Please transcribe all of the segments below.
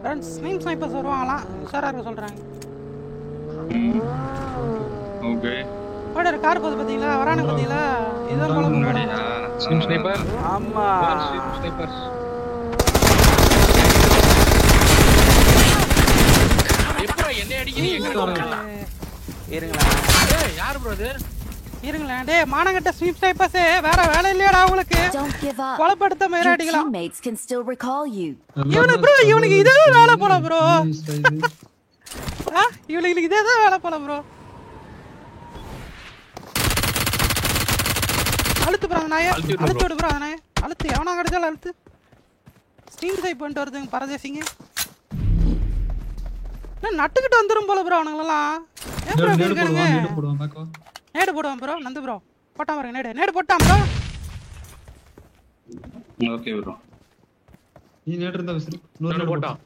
ஸ்னைம் snipers வருவாங்களாம், உஷாரா இருக்க சொல்றாங்க. ஓகே போடுற கார் போது பாத்தீங்களா, வரானுங்க பாத்தீங்களா, இதான் போல முன்னாடியா ஸ்னைம் ஸ்னைப்பர். ஆமா ஸ்னைம் ஸ்னைப்பர். எப்போ என்ன அடிக்கிறீங்க? இருங்களா ஏய் யார் ப்ரோ இது? இருங்களா டேய், மானங்கட்ட ஸ்னைப் ஸ்னைப்பர்ஸ் வேற வேலை இல்லையாடா உங்களுக்கு? கொலைப்படுத்த மேல அடிக்கலாம். இவனுக்கு ப்ரோ, இவனுக்கு இதே வேலை போல ப்ரோ. இவனுக்கு இதே தான் வேலை போல ப்ரோ. அழுத்து ப்ரோ நாயே, அழுத்து விடு ப்ரோ நாயே, அழுத்து எவனா கிடைச்சாலும் அழுத்து. ஸ்டீம் டைப் பண்ணிட்டு வருதுங்க பரதேசிங்க. நட்டுக்கிட்டு வந்துரும் போல ப்ரோ அவனுங்களெல்லாம். ஏன் ப்ரோ இப்படி இருக்கானுங்க? நேடு போடுவான் ப்ரோ, நந்து ப்ரோ போட்டான் பாருங்க, நேடு போட்டான் ப்ரோ. Okay bro. நீ நேடு இருந்தா விசிறு. நூறு போட்டான்.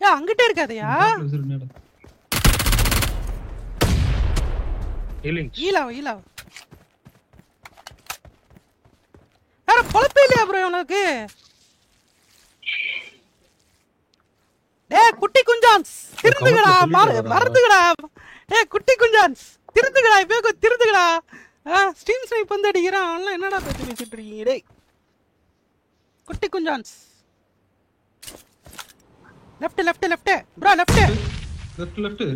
ஏய் அங்கிட்டே இருக்காதயா. விசிறு நேடு. ஈலா வேற பொழப்பே இல்லையா ப்ரோ உனக்கு? டேய் குட்டி குஞ்சான்ஸ் திருந்துங்கடா, மறந்துங்கடா. டேய் குட்டி குஞ்சான்ஸ் திருந்துங்கடா, இப்போ திருந்துங்கடா. ஸ்டீம் ஸ்னைப் வந்து அடிக்கிறான், அவன்லாம் என்னடா பேசி பேசிட்டு இருக்கீங்க? டேய் குட்டி குஞ்சான்ஸ். லெஃப்ட் ப்ரோ,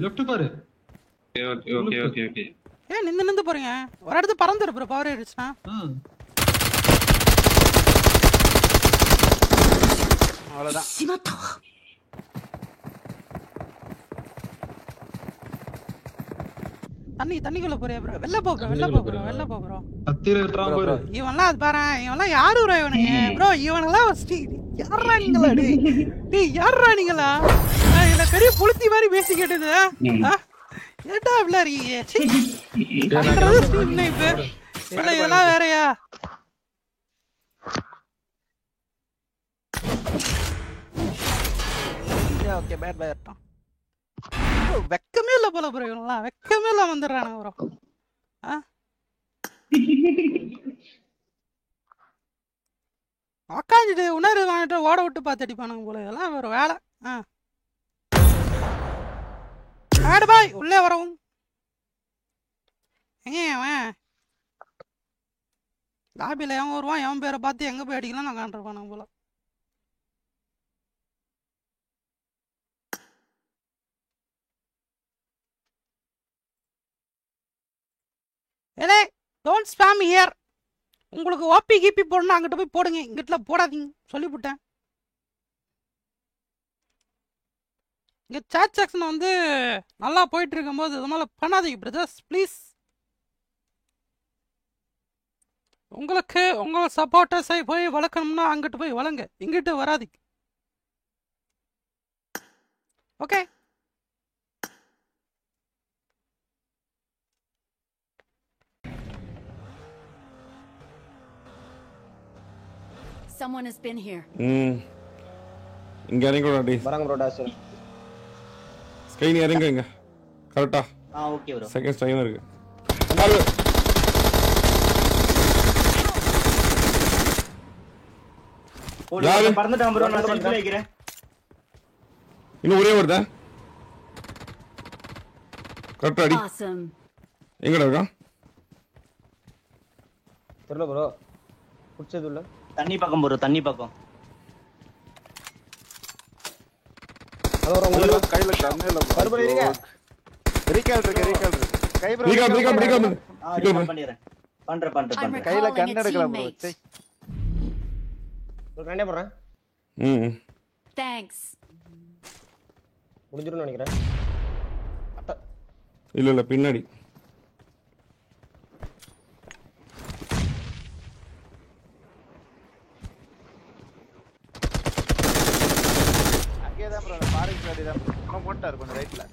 லெஃப்ட் பாரு. ஓகே. ஏன் நின்னு போறீங்க? ஒரு இடத்து பறந்துரு ப்ரோ, பவர் ஏறிடுச்சுனா. அவ்வளவுதான். தண்ணிக்குள்ள போறியா ப்ரோ? வெளில போ ப்ரோ. அத்திர விட்றான் பாரு. இவன்லாம் அது பாரு, இவன்லாம் யாரு ப்ரோ இவனுங்க? ப்ரோ இவனெல்லாம் யாரா நீங்களா? டேய் யாரா நீங்களா? இல்ல பெரிய புளுத்தி மாதிரி பேசி கேட்டது. ஏட்டா இவ்ளோ இருக்கீங்க? இல்ல இதெல்லாம் வேறயா? ஓகே பேட் இருக்கட்டும். வெக்கமே இல்ல போல ப்ரோ, இவனெல்லாம் வெக்கமே இல்ல வந்துடுறானுங்க ப்ரோ. உக்காஞ்சிட்டு உணர்வு வாங்கிட்டு ஓட விட்டு பார்த்து அடிப்பானுங்க போல, இதெல்லாம் ஒரு வேலை. பேட் பாய் உள்ளே வரவும். அவன் லாபியில் எவன் வருவான், எவன் பேரை பார்த்து எங்கே போய் அடிக்கலாம் நான் காண்டிருப்பானுங்க போல. ஏலே டோன்ட் ஸ்பாம் ஹியர். உங்களுக்கு ஓபி கிபி போடணும் அங்கிட்ட போய் போடுங்க, இங்கிட்ட போடாதீங்க சொல்லிவிட்டேன். இங்கே சாட் செக்ஷன் வந்து நல்லா போயிட்டு இருக்கும்போது இது மாதிரி பண்ணாதீங்க பிரதர்ஸ் ப்ளீஸ். உங்களுக்கு உங்கள் சப்போர்ட்டர்ஸை போய் வளர்க்கணும்னா அங்கிட்டு போய் வளங்க, இங்கிட்டு வராதீங்க. Okay Someone has been here. இங்க இறங்கடா டேய். வரங்க ப்ரோ டாஸ். ஸ்கை நீ இறங்க இங்க. கரெக்ட்டா? Okay bro. செகண்ட் டைம் இருக்கு. யாரு பறந்துட்டான் ப்ரோ, நான் செல்ஃபி வைக்கிறேன். இன்னும் ஒரே வருதா? கரெக்ட்டா அடி. எங்கடா இருக்கா? தெரியல ப்ரோ. புடிச்சது இல்ல. தண்ணி பக்கம் ப்ரோ, தண்ணி பக்கம். அதோ ஒரு கையில கண்ணேல பர்பர் இருங்க. ரீகால் இருக்கு. கை ப்ரோ. ரீகால் பண்ணிறேன். பண்றேன். கையில கண்ண எடுக்கல ப்ரோ. சே. ஒரு கண்ணே போறேன். Thanks. முடிஞ்சிரும்னு நினைக்கிறேன். இல்ல பின்னாடி. அங்கேதான் ப்ரோ, பாருங்க பின்னாடி தான். நம்ம போட்டாரு கொஞ்சம் ரைட்ல.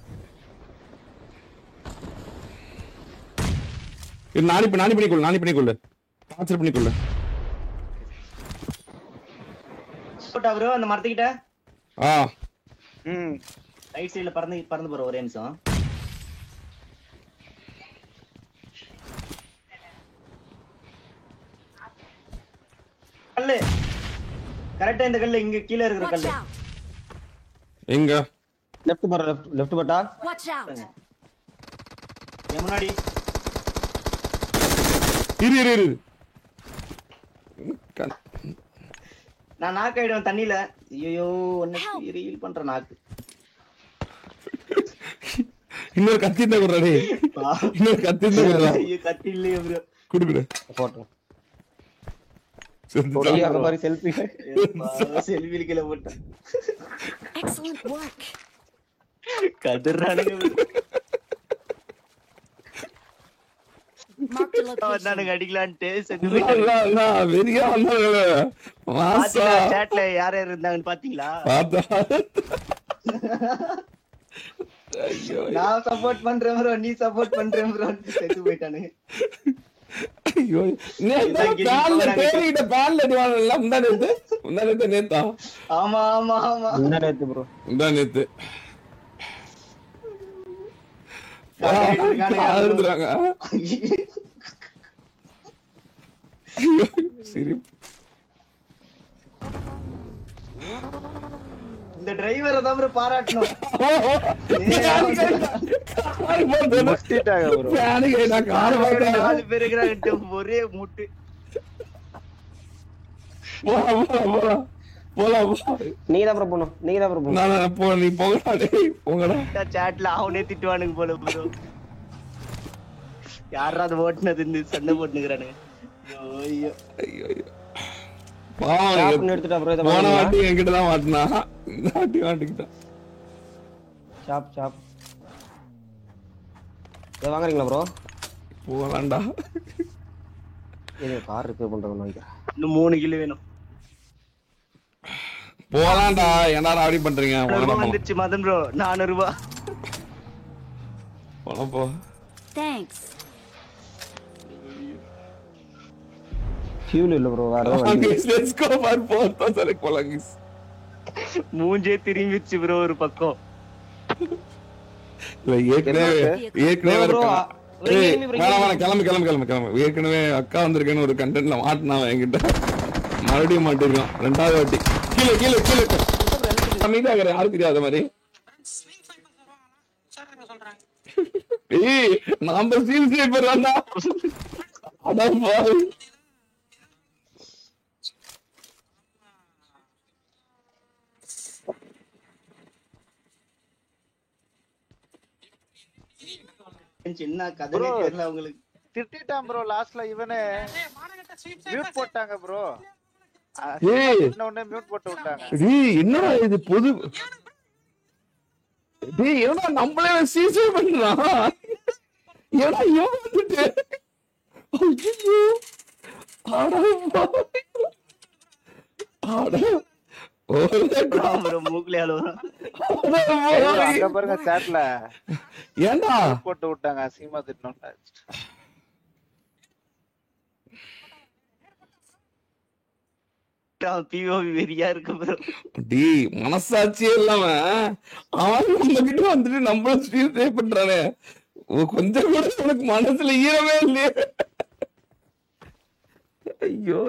இது நானி பண்ணிக்கொள்ள. டார்ச்சர் பண்ணிக்கொள்ள. போட்டா ப்ரோ அந்த மரத்துக்கிட்ட. ம். ரைட் சைடுல பறந்து போற ஒரே நிமிஷம். அல்ல கரெக்டா இந்த கல்ல இங்க கீழ இருக்கிற Watch கல்லு. out! எங்க லெஃப்ட் பாரு லெஃப்ட் பட்டா. Watch out! என் முன்னாடி. இரு நான் நாக் ஆயிடுவேன் தண்ணில. ஐயோ ஒன்னு ரீல் பண்ற நாக்கு. இன்னொரு கத்தி இருந்தா குடுறா டேய். இன்னொரு கத்தி இருந்தா குடுறா. ஐயோ கத்தி இல்லையே ப்ரோ. குடு போட்டோம். செல்ஃபி போடியா அந்த மாதிரி செல்ஃபி. செல்ஃபில கீழ போட்டேன். Excellent work. கதறானுங்க. Mark the location. நானுங்க அடிக்கலான்ட்டு செத்து போயிட்டேன். நான் வெறியா வந்தாங்களே. வாசா சாட்ல யார் யார் இருந்தாங்கன்னு பாத்தீங்களா? பாத்தா. ஐயோ நான் சப்போர்ட் பண்றேன் ப்ரோ, நீ சப்போர்ட் பண்றேன் ப்ரோ செத்து போயிட்டானுங்க. ஐயோ நேத்தா பேன்ல தேடிட்ட பேன்ல டிவானல்ல முந்தானே நேத்தா. ஆமா ஆமா ஆமா நேத்து ப்ரோ. முந்தானே ஆடுறாங்க. சரி இந்த டிரைவரை தான் ப்ரோ பாராட்டணும். முட்டிட்டாங்க ப்ரோ. நாலு பேர் இருக்கிறாங்க ஒரே முட்டு. நீங்க தான் போகணும். நீ போங்கடா டேய் போங்கடா. சாட்ல அவனே திட்டுவானுங்க போல ப்ரோ. யாரா அது ஓட்டுனது இந்த சண்டை போட்டுக்கிறானுங்க. ஐயோ ஐயோ பாவம் எடுத்துட்டா ப்ரோ. போன வாட்டி என்கிட்ட தான் மாட்டினா, இந்த வாட்டி மாட்டிக்கிட்டான். சாப் இத வாங்குறீங்களா ப்ரோ? போலாம்டா. இது கார் ரிப்பேர் பண்றவங்க நினைக்கிறேன். இன்னும் 3 கிலோ வேணும். போலாம்டா. என்னடா அப்படி பண்றீங்க? வந்துச்சு மதன் ப்ரோ 400 ரூபாய். போலாம் போ. Thanks. ஃபியூல் இல்ல ப்ரோ. வேற let's go for photo select போலாங்கிஸ். மூஞ்சே திரும்பிச்சு ப்ரோ ஒரு பக்கம். இல்ல ஏற்கனவே bro, கிளம்பு. ஏற்கனவே அக்கா வந்திருக்கேன்னு ஒரு கண்டென்ட்ல மாட்டினான் என்கிட்ட. மறுபடியும் மாட்டிருக்கான் 2வது வாட்டி. கீழே அமைதியாகிறேன். யாரும் தெரியாத மாதிரி. ஏய் நாம சீன் ஸ்னைப்பர் தான்டா. அட பாவி. என்ன கதையே தெரியல உங்களுக்கு. திட்டிட்டான் ப்ரோ. லாஸ்ட்ல இவனே மியூட் போட்டாங்க ப்ரோ. ஏய் இன்னொன்னு மியூட் போட்டு விட்டாங்க. டேய் என்னடா இது பொது. டேய் என்னடா நம்மளே சீசே பண்றான். ஏடா யோசிட்டு. ஐயோ ஆடா ப்ரோ மூக்குல அழுவா. அங்க பாருங்க சாட்ல ஏண்டா போட்டு விட்டாங்க. அசிங்கமா திட்டணும்டா. பிஓவி வெறியா இருக்கு ப்ரோ. டேய் மனசாட்சியே இல்லாம அவன் நம்மகிட்ட வந்துட்டு நம்மள ஸ்டீல் சேவ் பண்றானே. கொஞ்சம் கூட உனக்கு மனசுல ஈரமே இல்லையே. ஐயோ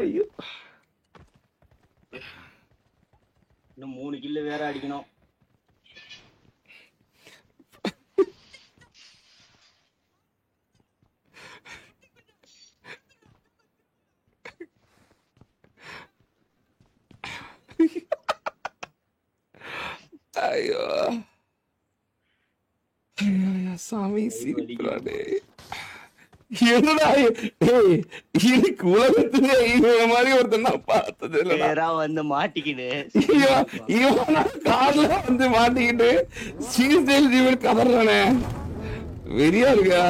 இன்னும் 3 கிலோ வேற அடிக்கணும். ஐயோ சாமி சிரிக்கிறானே. என்னடா எனக்கு உலகத்திலே இவன மாதிரி ஒருத்தன் நான் பார்த்தது இல்லடா. நேரா வந்து மாட்டிக்கிடு. இவன் கார்ல வந்து மாட்டிக்கிட்டு சீசல் ஜீவன் கதறானே. வெறியா இருக்கா.